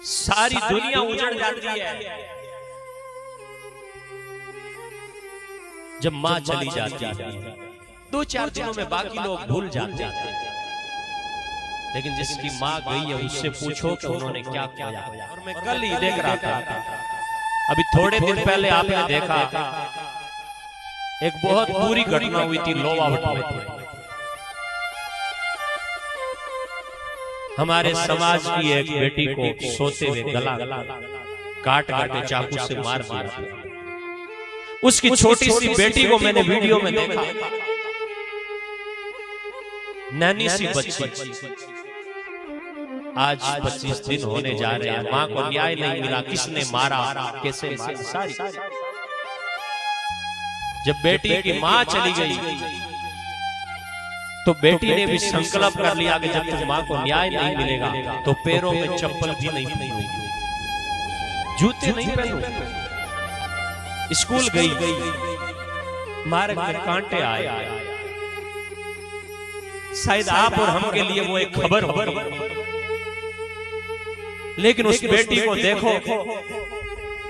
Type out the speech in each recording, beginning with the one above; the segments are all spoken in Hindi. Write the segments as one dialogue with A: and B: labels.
A: सारी दुनिया उजड़ जाती है जब मां चली जाती है। 2-4 दिनों में बाकी लोग भूल जाते हैं, लेकिन जिसकी मां गई है उससे पूछो कि उन्होंने क्या किया। और मैं कल ही देख रहा था, अभी थोड़े दिन पहले आपने देखा एक बहुत बुरी घटना हुई थी लोवावट में। हमारे समाज की एक बेटी को सोते हुए गला काट करके चाकू से मार दिया। उसकी छोटी सी बेटी को मैंने वीडियो में देखा, नन्ही सी बच्ची, आज 25 दिन होने जा रहे हैं, मां को न्याय नहीं मिला, किसने मारा, कैसे मारा, सारी। जब बेटी की मां चली गई तो बेटी ने भी संकल्प कर लिया कि जब तक मां को न्याय नहीं मिलेगा तो पैरों में चप्पल भी नहीं पहनूंगी, जूते नहीं पहनूंगी। स्कूल गई, मार्ग में कांटे आए, शायद आप और हम के लिए वो एक खबर होगी, लेकिन उस बेटी को देखो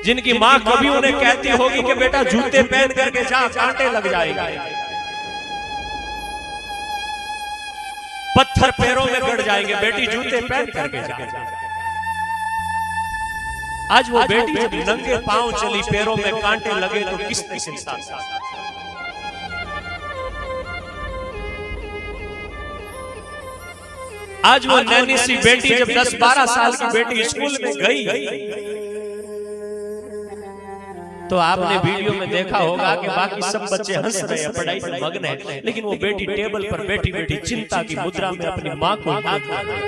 A: जिनकी मां कभी उन्हें कहती होगी कि बेटा जूते पहन करके जा, कांटे लग जाएगा, पत्थर पैरों में गड़ जाएंगे, बेटी जूते पहन करके जा। आज वो बेटी जब नंगे पांव चली, पैरों में कांटे लगे तो किसने चिंता। आज वो नन्ही सी बेटी जब 10-12 साल की बेटी स्कूल में गई तो आपने वीडियो में देखा होगा कि बाकी सब बच्चे हंस रहे हैं, पढ़ाई में मग्न है, लेकिन वो बेटी टेबल पर बैठी बैठी चिंता की मुद्रा में अपनी मां को याद कर रही है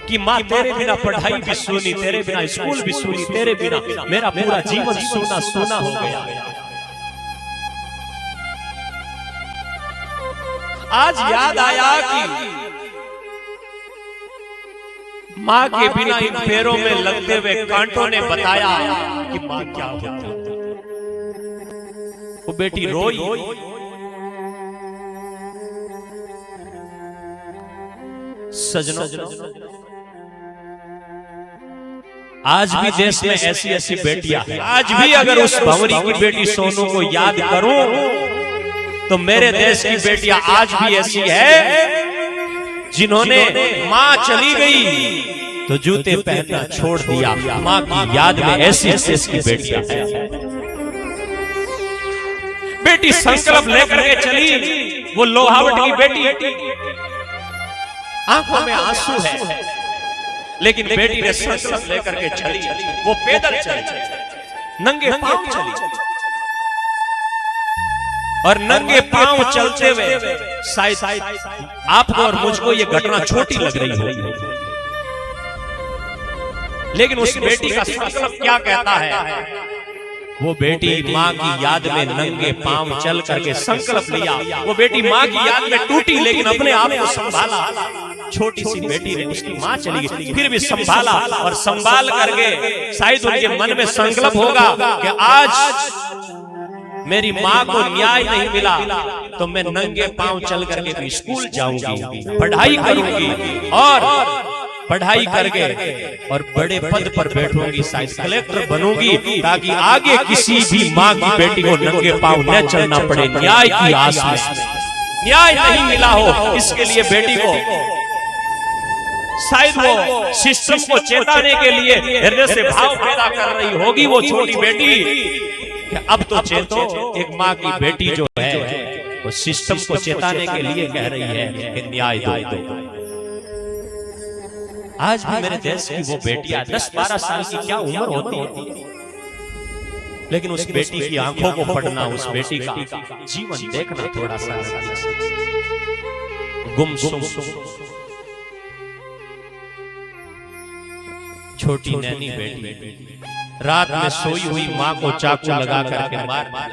A: कि मां तेरे बिना पढ़ाई भी सुनी, तेरे बिना स्कूल भी सुनी, तेरे बिना मेरा पूरा जीवन सूना सूना हो गया। आज याद आया कि मां के बिना इन पैरों में लगते हुए कांटों ने बताया कि मां क्या होती है। वो बेटी रोई, सजनों आज भी देश में ऐसी ऐसी बेटियां हैं। आज भी अगर उस भंवरी की बेटी सोनू को याद करूं तो मेरे देश की बेटियां आज भी ऐसी है जिन्होंने मां चली गई तो जूते पहनना छोड़ दिया। मां की याद में ऐसी देश की बेटियां हैं। बेटी संकल्प लेकर के चली, वो लोहावट की बेटी, आंखों में आंसू है, लेकिन बेटी ने संकल्प लेकर के चली, वो पैदल चली, नंगे पांव चली, और नंगे पांव चलते हुए शायद आपको और मुझको ये घटना छोटी लग रही होगी, लेकिन उस बेटी का संकल्प क्या कहता है। वो बेटी मां की याद में नंगे पांव चल करके संकल्प लिया। वो बेटी मां की याद में टूटी, लेकिन अपने आप को संभाला। छोटी सी बेटी ने, उसकी मां चली गई, फिर भी संभाला, और संभाल करके शायद उनके मन में संकल्प होगा कि आज मेरी मां को न्याय नहीं मिला तो मैं नंगे पांव चल करके भी स्कूल जाऊंगी, पढ़ाई करूंगी, और पढ़ाई करके और बड़े पद पर बैठूंगी, शायद कलेक्टर बनूंगी, ताकि आगे किसी भी मां की बेटी को नंगे पांव न चलना पड़े। न्याय की आस में न्याय नहीं मिला हो, इसके लिए बेटी को शायद वो सिस्टम को चेताने के लिए हृदय से भाव पैदा कर रही होगी वो छोटी बेटी। अब तो चेतो, एक माँ की बेटी जो है वो सिस्टम को चेताने के लिए कह रही है कि न्याय दो। आज भी मेरे देश की वो बेटियां 10-12 साल की क्या उम्र होती है, लेकिन उस बेटी की आंखों को पढ़ना, उस बेटी का जीवन देखना थोड़ा सा गुमसुम। छोटी नैनी बेटी रात में सोई हुई मां को चाकू लगा करके मार दिया।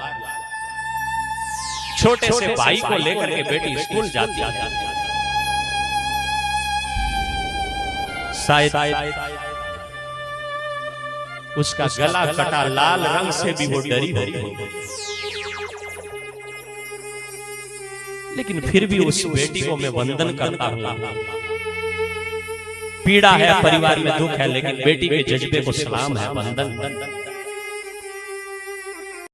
A: छोटे से भाई को लेकर के बेटी स्कूल जाती है, शायद उसका गला कटा लाल रंग से भी वो डरी होगी, लेकिन फिर भी उस बेटी को मैं वंदन करता हूं पीड़ा है, परिवार में दुख है, लेकिन बेटी के जज्बे को सलाम है, वंदन।